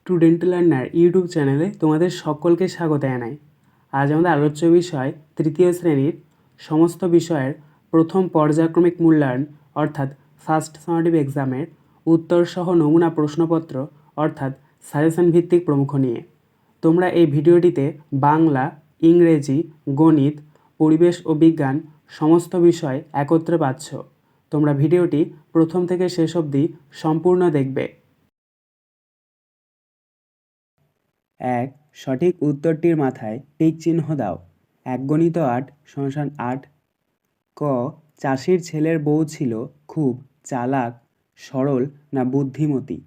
Student learner YouTube চ্যানেলে তোমাদের সকলকে স্বাগত জানাই। আজ আমাদের আলোচ্য বিষয় তৃতীয় শ্রেণীর সমস্ত বিষয়ের প্রথম পর্যায়ক্রমিক মূল্যায়ন অর্থাৎ ফার্স্ট সামেটিভ এক্সামের উত্তরসহ নমুনা প্রশ্নপত্র অর্থাৎ সাজেশন ভিত্তিক প্রমুখ নিয়ে। তোমরা এই ভিডিওটিতে বাংলা, ইংরেজি, গণিত, পরিবেশ ও বিজ্ঞান সমস্ত বিষয় একত্রে পাচ্ছ। তোমরা ভিডিওটি প্রথম থেকে শেষ অবধি সম্পূর্ণ দেখবে। এক, সঠিক উত্তরটির মাথায় টিক চিহ্ন দাও। 1 × 8 = 8। ক, চাষির ছেলের বউ ছিল খুব চালাক, সরল না বুদ্ধিমতী?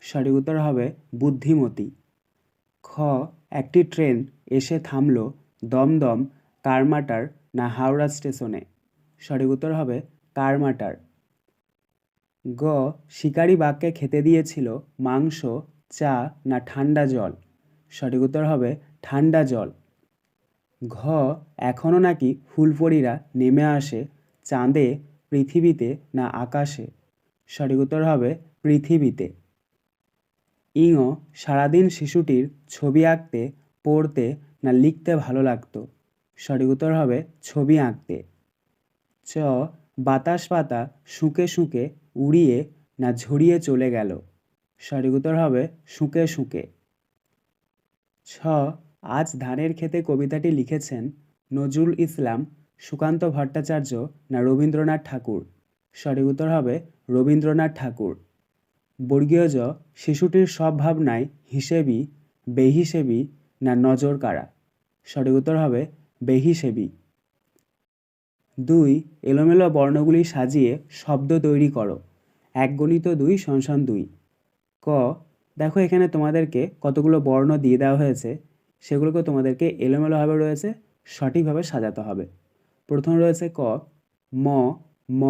সঠিক উত্তর হবে বুদ্ধিমতী। খ, একটি ট্রেন এসে থামল দমদম, কারমাটার না হাওড়া স্টেশনে? সঠিক উত্তর হবে কারমাটার। গ, শিকারি বাঘকে খেতে দিয়েছিল মাংস, চা না ঠান্ডা জল? সঠিক উত্তর হবে ঠান্ডা জল। ঘ, এখনও নাকি ফুলপরীরা নেমে আসে চাঁদে, পৃথিবীতে না আকাশে? সঠিক উত্তর হবে পৃথিবীতে। ইঙ, সারাদিন শিশুটির ছবি আঁকতে, পড়তে না লিখতে ভালো লাগতো? সঠিক উত্তর হবে ছবি আঁকতে। চ, বাতাস পাতা শুঁকে শুঁকে উড়িয়ে না ঝরিয়ে চলে গেল? সঠিক উত্তর হবে শুঁকে শুঁকে। ছ, আজ ধানের ক্ষেতে কবিতাটি লিখেছেন নজরুল ইসলাম, সুকান্ত ভট্টাচার্য না রবীন্দ্রনাথ ঠাকুর? সঠিক উত্তর হবে রবীন্দ্রনাথ ঠাকুর। বর্গীয় জ, শিশুটির সব ভাবনায় হিসেবি, বেহিসেবি না নজর কাড়া? সঠিক উত্তর হবে বেহিসেবি। 2, এলোমেলো বর্ণগুলি সাজিয়ে শব্দ তৈরি করো। 1 × 2 = 2। ক, দেখো এখানে তোমাদেরকে কতগুলো বর্ণ দিয়ে দেওয়া হয়েছে, সেগুলোকে তোমাদেরকে এলোমেলোভাবে রয়েছে সঠিকভাবে সাজাতে হবে। প্রথম রয়েছে ক, ম, ম,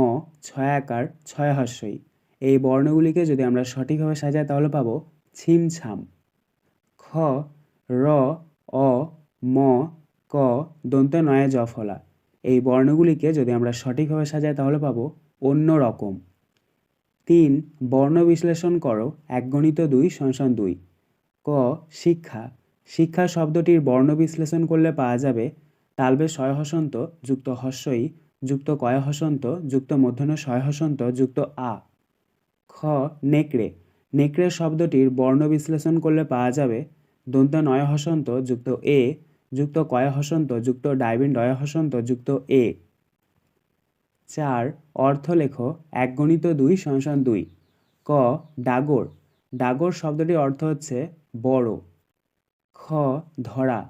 ছয়াকার, ছয় হস্যই। এই বর্ণগুলিকে যদি আমরা সঠিকভাবে সাজাই তাহলে পাবো ছিমছাম। খ, র, অ, ম, ক, দন্ত্য নয়ে জফলা। এই বর্ণগুলিকে যদি আমরা সঠিকভাবে সাজাই তাহলে পাবো অন্য রকম। 3, বর্ণ বিশ্লেষণ করো। 1 × 2 = 2। ক, শিক্ষা। শিক্ষা শব্দটির বর্ণ বিশ্লেষণ করলে পাওয়া যাবে তালবে শয় হসন্ত যুক্ত হস্যই যুক্ত কয় হসন্ত যুক্ত মূর্ধন্য শয় হসন্ত যুক্ত আ। খ, নেকড়ে। নেকড়ে শব্দটির বর্ণ বিশ্লেষণ করলে পাওয়া যাবে দন্ত্য নয় হসন্ত যুক্ত এ যুক্ত কয় হসন্ত যুক্ত ডাইবিন ডয় হসন্ত যুক্ত এ। 4, অর্থ লেখো। 1 × 2 = 2। ক, ডাগর। ডাগর শব্দটির অর্থ হচ্ছে বড়। খ, ধরা।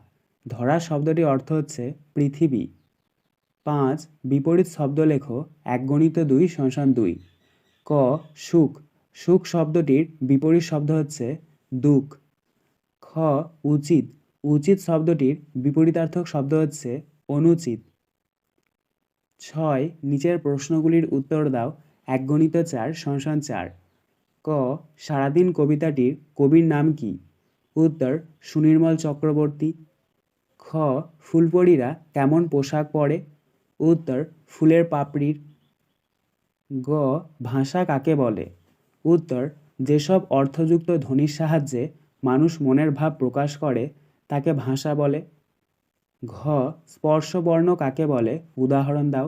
ধরা শব্দটির অর্থ হচ্ছে পৃথিবী। 5, বিপরীত শব্দ লেখো। 1 × 2 = 2। ক, সুখ। সুখ শব্দটির বিপরীত শব্দ হচ্ছে দুঃখ। খ, উচিত। উচিত শব্দটির বিপরীতার্থক শব্দ হচ্ছে অনুচিত। 6, নিচের প্রশ্নগুলির উত্তর দাও। 1 × 4 = 4। ক, সারাদিন কবিতাটির কবির নাম কি? উত্তর সুনির্মল চক্রবর্তী। খ, ফুলপরীরা কেমন পোশাক পরে? উত্তর ফুলের পাপড়ির। গ, ভাষা কাকে বলে? উত্তর যেসব অর্থযুক্ত ধ্বনির সাহায্যে মানুষ মনের ভাব প্রকাশ করে তাকে ভাষা বলে। ঘ, স্পর্শবর্ণ কাকে বলে? উদাহরণ দাও।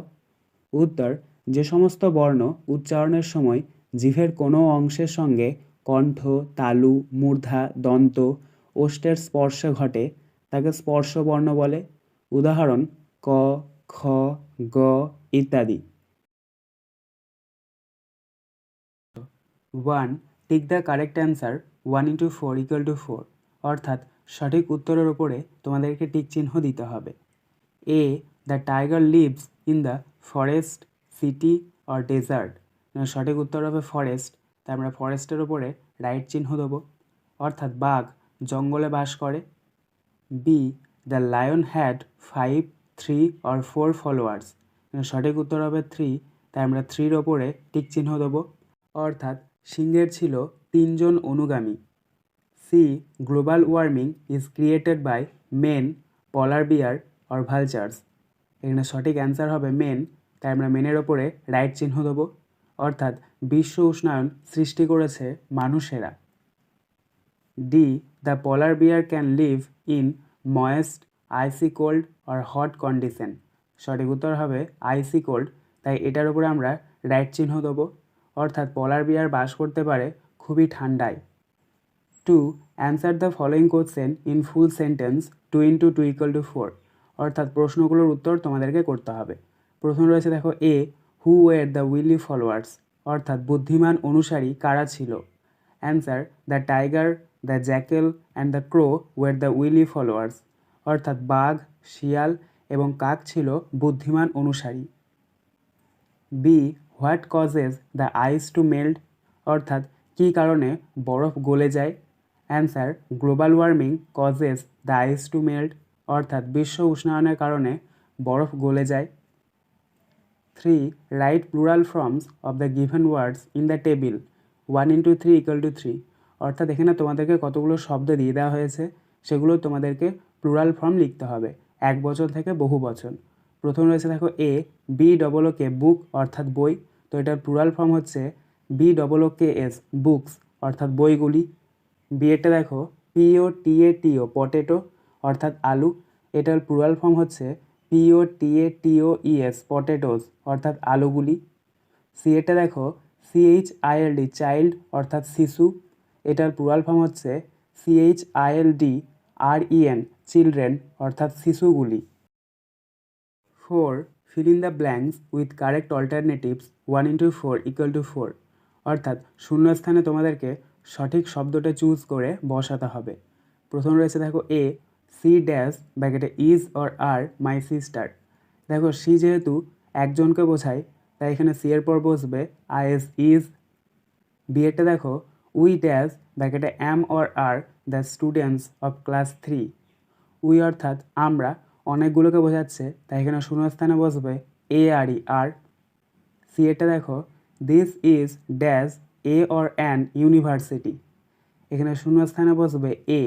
উত্তর যে সমস্ত বর্ণ উচ্চারণের সময় জিভের কোনো অংশের সঙ্গে কণ্ঠ, তালু, মূর্ধা, দন্ত, ওষ্ঠের স্পর্শ ঘটে তাকে স্পর্শবর্ণ বলে। উদাহরণ ক, খ, গ ইত্যাদি। 1, টিক দ্য কারেক্ট অ্যান্সার 1 × 4 = 4। অর্থাৎ সঠিক উত্তরের উপরে তোমাদেরকে টিক চিহ্ন দিতে হবে। A, the tiger lives in the forest, city or desert? সঠিক উত্তর হবে ফরেস্ট, তাই আমরা ফরেস্টের ওপরে রাইট চিহ্ন দেবো, অর্থাৎ বাঘ জঙ্গলে বাস করে। B, the lion had 5, 3 or 4 followers? সঠিক উত্তর হবে 3, তাই আমরা 3-র ওপরে টিক চিহ্ন দেবো, অর্থাৎ সিংহের ছিল 3 জন অনুগামী। C, global warming is created by men, polar bear or vultures? এখানে সঠিক অ্যান্সার হবে মেন, তাই আমরা মেনের ওপরে রাইট চিহ্ন দেবো, অর্থাৎ বিশ্ব উষ্ণায়ন সৃষ্টি করেছে মানুষেরা। D the polar bear can live in moist icy cold or hot condition. সঠিক উত্তর হবে আইসি কোল্ড, তাই এটার উপরে আমরা রাইট চিহ্ন দেবো। অর্থাৎ পোলার বিয়ার বাস করতে পারে খুবই ঠান্ডায়। 2. Answer the following question in full sentence 2 × 2 = 4। অর্থাৎ প্রশ্নগুলোর উত্তর তোমাদেরকে করতে হবে। প্রথম রয়েছে দেখো A, who were the wily followers. অর্থাৎ বুদ্ধিমান অনুসারী কারা ছিল। Answer the tiger, the jackal and the crow were the wily followers. অর্থাৎ বাঘ, শিয়াল এবং কাক ছিল বুদ্ধিমান অনুসারী। B, what causes the ice to melt. অর্থাৎ কী কারণে বরফ গলে যায়। Answer global warming causes the ice to melt. অর্থাৎ বিশ্ব উষ্ণায়নের কারণে বরফ গলে যায়। 3. Write plural forms of the given words in the table 1 × 3 = 3। অর্থাৎ এখানে তোমাদেরকে কতগুলো শব্দ দিয়ে দেওয়া হয়েছে, সেগুলো তোমাদেরকে প্লুরাল ফর্ম লিখতে হবে, এক বচন থেকে বহু বচন। প্রথম রয়েছে দেখো এ, বি ডবল ও কে বুক অর্থাৎ বই, তো এটার প্লুরাল ফর্ম হচ্ছে B double O K S books অর্থাৎ বইগুলি। বি এরটা দেখো পিও টিএ টিও পটেটো অর্থাৎ আলু, এটার প্লুরাল ফর্ম হচ্ছে পিও টিএ টিও ইএস পটেটোস অর্থাৎ আলুগুলি। সি এরটা দেখো CHILD চাইল্ড অর্থাৎ শিশু, এটার প্লুরাল ফর্ম হচ্ছে CHILDREN চিলড্রেন অর্থাৎ শিশুগুলি। 4. fill in the blanks with correct alternatives 1 × 4 = 4। অর্থাৎ শূন্যস্থানে তোমাদেরকে সঠিক শব্দটা চুজ করে বসাতে হবে। প্রথম রয়েছে দেখো এ, সি ড্যাশ ব্র্যাকেটে is or are my sister. দেখো সি যেহেতু একজনকে বোঝায়, তাই এখানে সি এর পর বসবে আইএস ইজ। বি এরটা দেখো উই ড্যাশ ব্র্যাকেটে am or are the students of class 3। We অর্থাৎ আমরা অনেকগুলোকে বোঝাচ্ছে, তাই এখানে শূন্যস্থানে বসবে এ আর ই আর। সি এরটা দেখো this is dash A or an university. এখানে শূন্যস্থানে বসবে এ,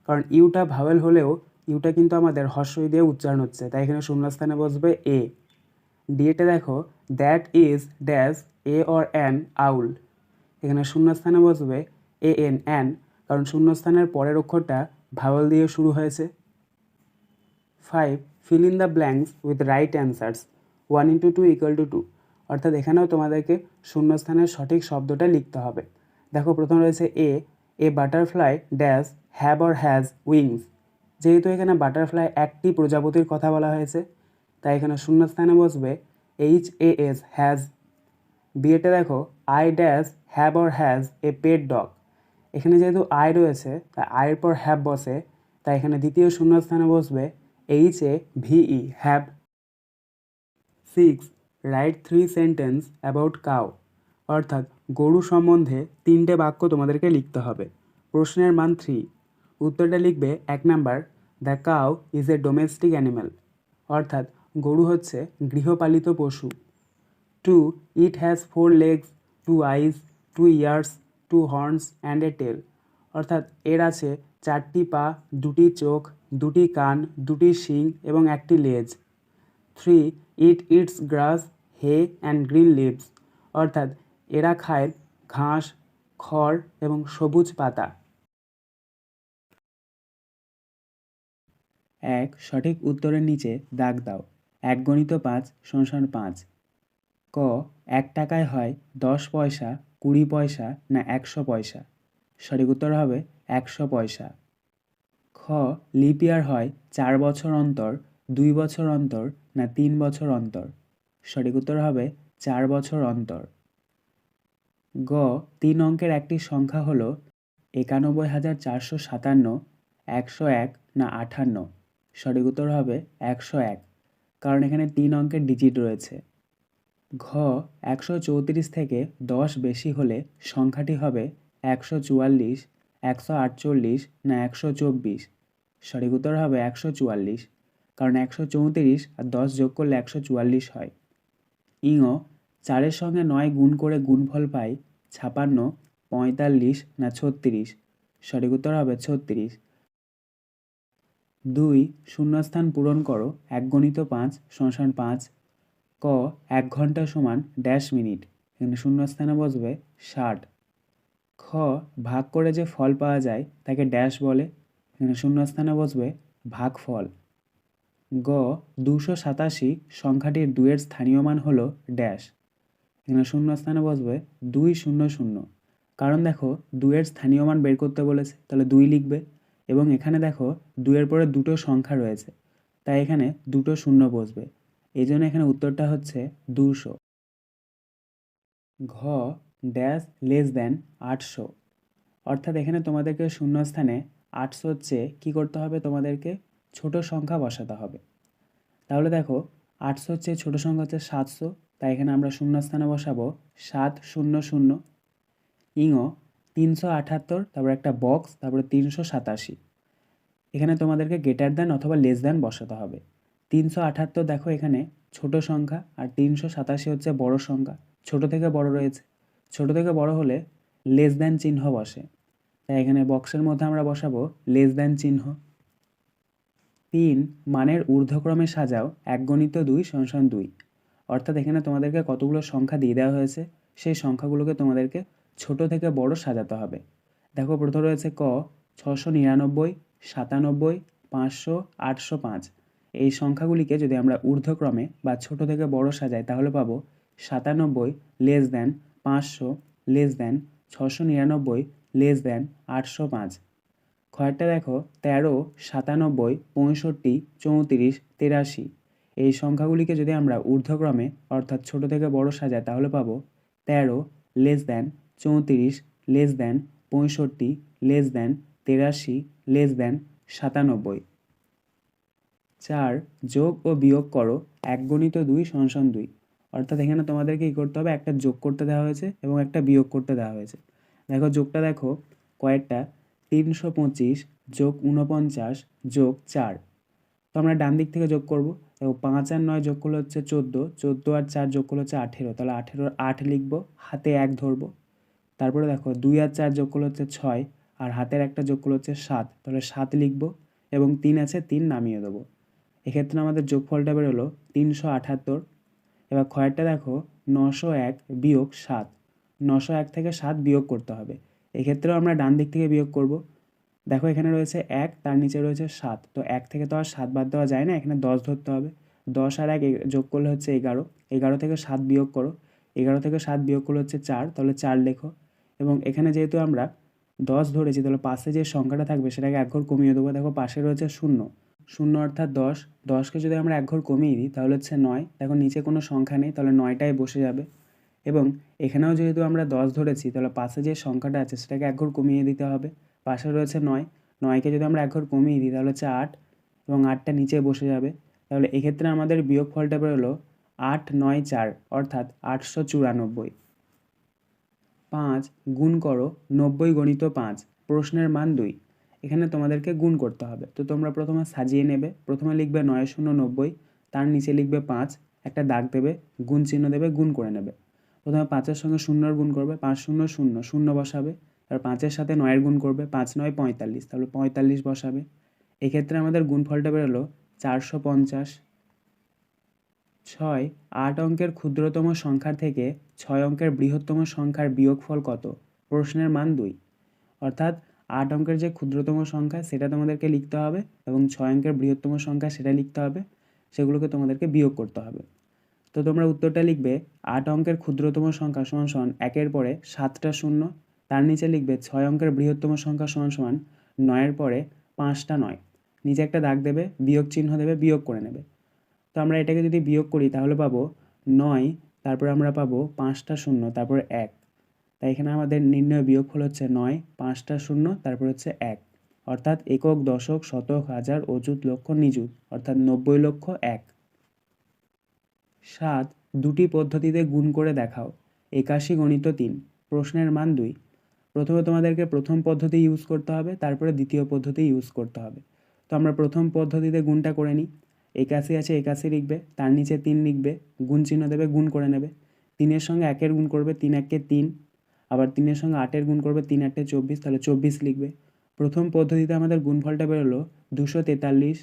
কারণ ইউটা ভাওয়েল হলেও ইউটা কিন্তু আমাদের হর্ষই দিয়ে উচ্চারণ হচ্ছে, তাই এখানে শূন্যস্থানে বসবে এ। ডি এটা দেখো that is dash A or an owl. এখানে শূন্যস্থানে বসবে এ এন অ্যান, কারণ শূন্যস্থানের পরের অক্ষরটা ভাওয়েল দিয়ে শুরু হয়েছে। 5. fill in the blanks with right answers 1 × 2 = 2। অর্থাৎ এখানেও তোমাদেরকে শূন্যস্থানের সঠিক শব্দটা লিখতে হবে। দেখো প্রথম রয়েছে এ butterfly dash have or has wings. যেহেতু এখানে বাটারফ্লাই একটি প্রজাপতির কথা বলা হয়েছে, তাই এখানে শূন্যস্থানে বসবে HAS হ্যাজ। বি এতে দেখো I dash have or has a pet dog. এখানে যেহেতু আই রয়েছে, তাই আয়ের পর হ্যাভ বসে, তাই এখানে দ্বিতীয় শূন্যস্থানে বসবে HAVE have. 6. Right 3 sentence about cow. অর্থাৎ গরু সম্বন্ধে 3টে বাক্য তোমাদেরকে লিখতে হবে। প্রশ্নের মান 3। উত্তরটা লিখবে 1 number the cow is a domestic animal. অর্থাৎ গরু হচ্ছে গৃহপালিত পশু। 2. It has 4 legs, 2 eyes, 2 ears, 2 horns and a tail. অর্থাৎ এর আছে 4টি পা, 2টি চোখ, 2টি কান, 2টি শিং এবং 1টি লেজ। 3. It eats grass, hay and green leaves. অর্থাৎ এরা খায় ঘাস, খড় এবং সবুজ পাতা। 1. সঠিক উত্তরের নিচে দাগ দাও। 1 × 5 = 5। ক, 1 টাকায় হয় 10 পয়সা, 20 পয়সা না 100 পয়সা। সঠিক উত্তর হবে 100 পয়সা। খ, লিপ ইয়ার হয় 4 বছর অন্তর, 2 বছর অন্তর না 3 বছর অন্তর। সঠিক উত্তর হবে 4 বছর অন্তর। গ, 3 অঙ্কের একটি সংখ্যা হলো 91,457, 101 না 58। সঠিক উত্তর হবে 101, কারণ এখানে 3 অঙ্কের ডিজিট রয়েছে। ঘ, 134 থেকে 10 বেশি হলে সংখ্যাটি হবে 144, 148 না 124। সঠিক উত্তর হবে 144, কারণ 134 আর 10 যোগ করলে 144 হয়। ইঙ, 4-এর সঙ্গে 9 গুণ করে গুণফল পাই 56, 45 না 36। সঠিক উত্তর হবে 36। 2. শূন্যস্থান পূরণ করো 1 × 5 = 5। ক, 1 ঘন্টা সমান ড্যাশ মিনিট। এখানে শূন্যস্থানে বসবে 60। খ, খ, ভাগ করে যে ফল পাওয়া যায় তাকে ড্যাশ বলে, এখানে শূন্যস্থানে বসবে ভাগফল। গ, 287 সংখ্যাটির 2-এর স্থানীয় মান হলো ড্যাশ, এখানে শূন্যস্থানে বসবে 200। কারণ দেখো 2-এর স্থানীয় মান বের করতে বলেছে, তাহলে 2 লিখবে, এবং এখানে দেখো 2-এর পরে দুটো সংখ্যা রয়েছে, তাই এখানে দুটো শূন্য বসবে, এই জন্য এখানে উত্তরটা হচ্ছে 200। ঘ, ড্যাশ লেস দ্যান 800, অর্থাৎ এখানে তোমাদেরকে শূন্যস্থানে 800-র চেয়ে কী করতে হবে, তোমাদেরকে ছোট সংখ্যা বসাতে হবে। তাহলে দেখো 800-র চেয়ে ছোটো সংখ্যা হচ্ছে 700, তাই এখানে আমরা শূন্যস্থানে বসাবো 700। ইঙ 378, তারপর একটা বক্স, তারপরে 387, এখানে তোমাদেরকে গ্রেটার দ্যান অথবা লেস দ্যান বসাতে হবে। 378 দেখো এখানে ছোট সংখ্যা, আর 387 হচ্ছে বড় সংখ্যা, ছোট থেকে বড় রয়েছে, ছোট থেকে বড় হলে লেস দ্যান চিহ্ন বসে, তাই এখানে বক্সের মধ্যে আমরা বসাবো লেস দ্যান চিহ্ন। 3, মানের ঊর্ধ্বক্রমে সাজাও 1 × 2 = 2, অর্থাৎ এখানে তোমাদেরকে কতগুলো সংখ্যা দিয়ে দেওয়া হয়েছে, সেই সংখ্যাগুলোকে তোমাদেরকে ছোট থেকে বড় সাজাতে হবে। দেখো প্রথমে রয়েছে ক, 699, 97, 500, 805, এই সংখ্যাগুলিকে যদি আমরা ঊর্ধ্বক্রমে বা ছোট থেকে বড় সাজাই তাহলে পাবো 97 less than 500 less than 699 less than 805। খয়েরটা দেখো 13, 97, 65, 34, 83, এই সংখ্যাগুলিকে যদি আমরা ঊর্ধ্বক্রমে অর্থাৎ ছোট থেকে বড় সাজাই তাহলে পাবো 13 less than 34 less than 65 less than 83 less than 97। 4, যোগ ও বিয়োগ করো 1 × 2 = 2, অর্থাৎ এখানে তোমাদেরকে কী করতে হবে, একটা যোগ করতে দেওয়া হয়েছে এবং একটা বিয়োগ করতে দেওয়া হয়েছে। দেখো যোগটা দেখো কয়েকটা 325 যোগ 49 যোগ 4, তো আমরা ডান দিক থেকে যোগ করব। দেখো 5 আর 9 যোগ করলে হচ্ছে 14, 14 আর 4 যোগ করলে হচ্ছে 18, তাহলে 18 8 লিখবো, হাতে 1 ধরবো। তারপরে দেখো 2 আর 4 যোগ করলে হচ্ছে 6, আর হাতের একটা যোগ করলে হচ্ছে 7, তাহলে 7 লিখবো, এবং 3 আছে 3 নামিয়ে দেবো। এক্ষেত্রে আমাদের যোগফলটা বেরোলো 378। এবার ক্ষয়েরটা দেখো 901 বিয়োগ 7, 901 থেকে 7 বিয়োগ করতে হবে, এক্ষেত্রেও আমরা ডান দিক থেকে বিয়োগ করব। দেখো এখানে রয়েছে 1, তার নিচে রয়েছে 7, তো 1 থেকে তো আর 7 বাদ দেওয়া যায় না, এখানে 10 ধরতে হবে। 10 আর 1 যোগ করলে হচ্ছে 11, 11 থেকে 7 বিয়োগ করো, 11 থেকে 7 বিয়োগ করলে হচ্ছে 4, তাহলে 4 লেখো, এবং এখানে যেহেতু আমরা 10 ধরেছি তাহলে পাশে যে সংখ্যাটা থাকবে সেটাকে 1 ঘর কমিয়ে দেবো। দেখো পাশে রয়েছে 0, 0 অর্থাৎ 10, 10কে যদি আমরা 1 ঘর কমিয়ে দিই তাহলে হচ্ছে 9, দেখো নিচে কোনো সংখ্যা নেই, তাহলে 9টাই বসে যাবে। এবং এখানেও যেহেতু আমরা 10 ধরেছি তাহলে পাশে যে সংখ্যাটা আছে সেটাকে 1 ঘর কমিয়ে দিতে হবে, পাশে রয়েছে 9, 9কে যদি আমরা 1 ঘর কমিয়ে দিই তাহলে হচ্ছে 8, এবং 8টা নিচে বসে যাবে, তাহলে এক্ষেত্রে আমাদের বিয়োগফলটা বেরোলো 8, 9, 4, অর্থাৎ 894। 5, গুণ করো 90 × 5, প্রশ্নের মান 2, এখানে তোমাদেরকে গুণ করতে হবে, তো তোমরা প্রথমে সাজিয়ে নেবে, প্রথমে লিখবে 9 × 90, তার নিচে লিখবে 5, একটা দাগ দেবে, গুণ চিহ্ন দেবে, গুণ করে নেবে। প্রথমে 5-এর সঙ্গে 0-র গুণ করবে, 5 0 0, 0 বসাবে, তারপর 5-এর সাথে 9-এর গুণ করবে, 5 9 45, তাহলে 45 বসাবে। এক্ষেত্রে আমাদের গুণফলটা বেরোলো 450। 6, 8 অঙ্কের ক্ষুদ্রতম সংখ্যার থেকে 6 অঙ্কের বৃহত্তম সংখ্যার বিয়োগফল কত, প্রশ্নের মান 2, অর্থাৎ 8 অঙ্কের যে ক্ষুদ্রতম সংখ্যা সেটা তোমাদেরকে লিখতে হবে, এবং 6 অঙ্কের বৃহত্তম সংখ্যা সেটা লিখতে হবে, সেগুলোকে তোমাদেরকে বিয়োগ করতে হবে। তো তোমরা উত্তরটা লিখবে 8 অঙ্কের ক্ষুদ্রতম সংখ্যা সমান সমান 1-এর পরে 7টা 0, তার নিচে লিখবে 6 অঙ্কের বৃহত্তম সংখ্যা সমান সমান 9-এর পরে 5টা 9, নিচে একটা দাগ দেবে, বিয়োগ চিহ্ন দেবে, বিয়োগ করে নেবে। তো আমরা এটাকে যদি বিয়োগ করি তাহলে পাবো 9, তারপরে আমরা পাবো 5টা 0, তারপরে 1, তাই এখানে আমাদের নির্ণয় বিয়োগফল হচ্ছে 9, 5টা 0, তারপর হচ্ছে 1, অর্থাৎ একক, দশক, শতক, হাজার, অযুত, লক্ষ, নিযুত, অর্থাৎ 90 লক্ষ 1। 7, দুটি পদ্ধতিতে গুণ করে দেখাও 81 × 3, প্রশ্নের মান 2, প্রথমে তোমাদেরকে প্রথম পদ্ধতি ইউজ করতে হবে, তারপরে দ্বিতীয় পদ্ধতি ইউজ করতে হবে। তো আমরা প্রথম পদ্ধতিতে গুণটা করে নিই। 81 আছে, 81 লিখবে, তার নিচে 3 লিখবে, গুণ চিহ্ন দেবে, গুণ করে নেবে। 3-এর সঙ্গে 1-এর গুণ করবে, 3 1 3, আবার 3-এর সঙ্গে 8-এর গুণ করবে, 3 8 24, তাহলে 24 লিখবে। প্রথম পদ্ধতিতে আমাদের গুণফলটা বেরোলো 243।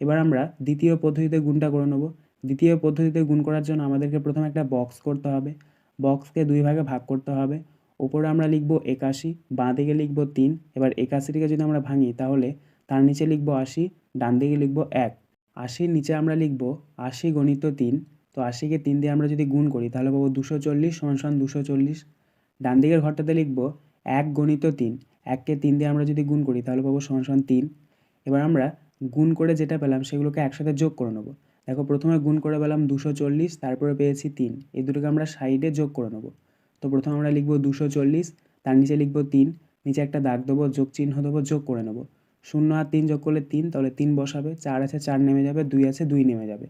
এবার আমরা দ্বিতীয় পদ্ধতিতে গুণটা করে নেব। দ্বিতীয় পদ্ধতিতে গুণ করার জন্য আমাদেরকে প্রথমে একটা বক্স করতে হবে, বক্সকে 2 ভাগে ভাগ করতে হবে, ওপরে আমরা লিখব 81, বাঁ দিকে লিখব 3। এবার 81টিকে যদি আমরা ভাঙি তাহলে তার নিচে লিখব 80, ডান দিকে লিখব 1। 80-র নিচে আমরা লিখব 80 গণিত 3। তো 80কে 3 দিয়ে আমরা যদি গুণ করি তাহলে পাবো 240 সমান 240। ডান দিকের ঘরটাতে লিখব 1 গণিত 3। 1কে 3 দিয়ে আমরা যদি গুণ করি তাহলে পাবো সমান 3। এবার আমরা গুণ করে যেটা পেলাম সেগুলোকে একসাথে যোগ করে নেব। দেখো প্রথমে গুণ করে পেলাম 240, তারপরে পেয়েছি 3। এই দুটোকে আমরা সাইডে যোগ করে নেব। তো প্রথমে আমরা লিখব 240, তার নিচে লিখব 3, নিচে একটা দাগ দেবো, যোগ চিহ্ন দেবো, যোগ করে নেব। 0 আর 3 যোগ করলে 3, তাহলে 3 বসাবে, 4 আছে 4 নেমে যাবে, 2 আছে 2 নেমে যাবে।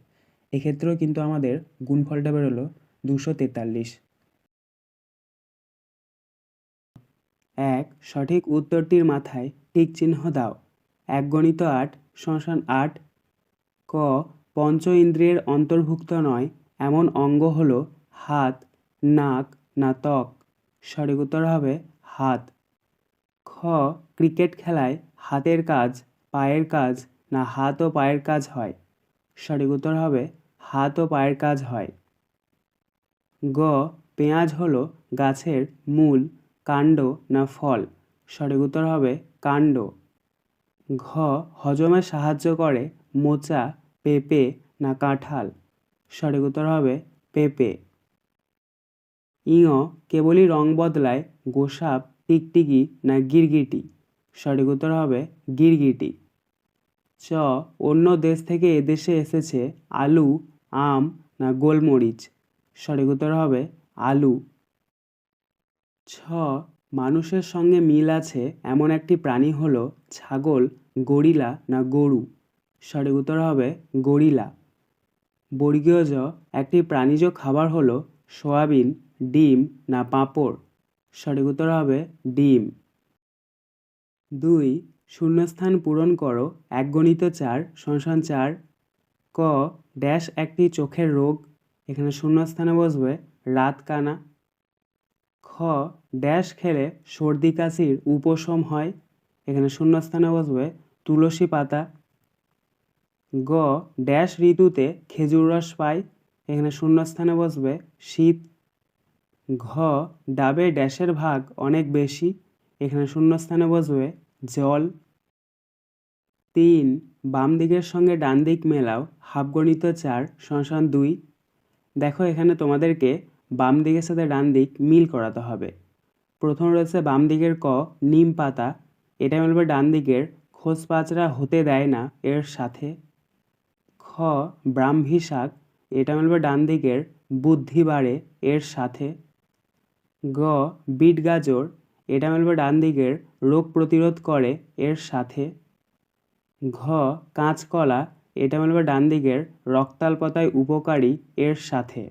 এক্ষেত্রেও কিন্তু আমাদের গুণফলটা বেরোলো 243। এক, সঠিক উত্তরটির মাথায় টিক চিহ্ন দাও। 1 গণিত 8 সমান 8। ক, পঞ্চ ইন্দ্রিয়ের অন্তর্ভুক্ত নয় এমন অঙ্গ হলো হাত, নাক না ত্বক। সঠিক উত্তর হবে হাত। খ, ক্রিকেট খেলায় হাতের কাজ, পায়ের কাজ না হাত ও পায়ের কাজ হয়। সঠিক উত্তর হবে হাত ও পায়ের কাজ হয়। গ, পেঁয়াজ হলো গাছের মূল, কাণ্ড না ফল। সঠিক উত্তর হবে কাণ্ড। ঘ, হজমে সাহায্য করে মোচা, পেঁপে না কাঁঠাল। সঠিক উত্তর হবে পেঁপে। ইঙ, কেবলই রং বদলায় গোসাপ, টিকটিকি না গিরগিটি। সঠিক উত্তর হবে গিরগিটি। চ, অন্য দেশ থেকে এদেশে এসেছে আলু, আম না গোলমরিচ। সঠিক উত্তর হবে আলু। ছ, মানুষের সঙ্গে মিল আছে এমন একটি প্রাণী হলো ছাগল, গরিলা না গরু। সঠিক উত্তর হবে গরিলা। বর্গীয় জ, একটি প্রাণীজ খাবার হলো সয়াবিন, ডিম না পাঁপড়। সঠিক উত্তর হবে ডিম। 2, শূন্যস্থান পূরণ করো। 1 গণিত 4 সমান 4। ক, ড্যাশ একটি চোখের রোগ। এখানে শূন্যস্থানে বসবে রাতকানা। খ, ড্যাশ খেলে সর্দি কাশির উপশম হয়। এখানে শূন্যস্থানে বসবে তুলসী পাতা। গ, ড্যাশ ঋতুতে খেজুর রস পায়। এখানে শূন্যস্থানে বসবে শীত। ঘ, ডাবে ড্যাশের ভাগ অনেক বেশি। এখানে শূন্যস্থানে বসবে জল। 3, বাম দিকের সঙ্গে ডান দিক মেলাও। হাফ গণিত 4 সমান 2। দেখো এখানে তোমাদেরকে বাম দিকের সাথে ডান দিক মিল করাতে হবে। প্রথম রয়েছে বাম দিকের ক, নিম পাতা, এটা মিলবে ডান দিকের খোস পাচড়া হতে দেয় না এর সাথে। খ, ব্রাহ্মী শাক, এটা মিলবে ডান দিকের বুদ্ধি বাড়ে এর সাথে। গ, বিট গাজর, এটা মিলবে ডান দিকের রোগ প্রতিরোধ করে এর সাথে। ঘ, কাঁচকলা, এটা মিলবে ডান দিকের রক্তাল্পতায় উপকারী এর সাথে।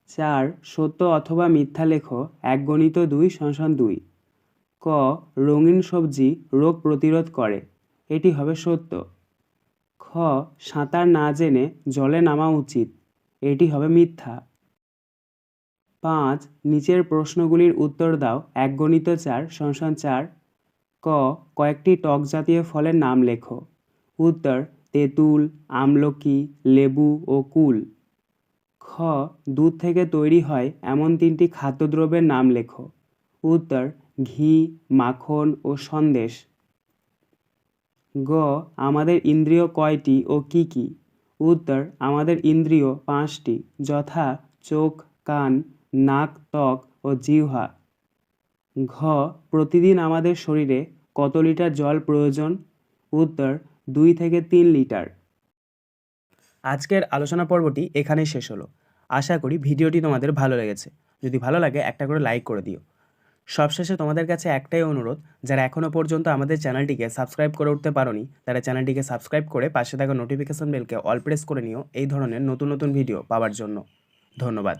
4, সত্য অথবা মিথ্যা লেখো। 1 গণিত 2 সমান 2। ক, রঙিন সবজি রোগ প্রতিরোধ করে, এটি হবে সত্য। খ, সাঁতার না জেনে জলে নামা উচিত, এটি হবে মিথ্যা। 5, নিচের প্রশ্নগুলির উত্তর দাও। 1 গণিত 4 সমান 4। ক, কয়েকটি টক জাতীয় ফলের নাম লেখো। উত্তর, তেঁতুল, আমলকি, লেবু ও কুল। খ, দুধ থেকে তৈরি হয় এমন 3টি খাদ্যদ্রব্যের নাম লেখো। উত্তর, ঘি, মাখন ও সন্দেশ। গ, আমাদের ইন্দ্রিয় কয়টি ও কি কি? উত্তর, আমাদের ইন্দ্রিয় 5টি, যথা চোখ, কান, নাক, ত্বক ও জিহ্বা। ঘ, প্রতিদিন আমাদের শরীরে কত লিটার জল প্রয়োজন? উত্তর, 2 থেকে 3 লিটার। আজকের আলোচনা পর্বটি এখানেই শেষ হলো। আশা করি ভিডিওটি তোমাদের ভালো লেগেছে। যদি ভালো লাগে একটা করে লাইক করে দিও। সবশেষে তোমাদের কাছে একটাই অনুরোধ, যারা এখনও পর্যন্ত আমাদের চ্যানেলটিকে সাবস্ক্রাইব করে উঠতে পারোনি তারা চ্যানেলটিকে সাবস্ক্রাইব করে পাশে থাকা নোটিফিকেশন বেলকে অল প্রেস করে নিও এই ধরনের নতুন নতুন ভিডিও পাওয়ার জন্য। ধন্যবাদ।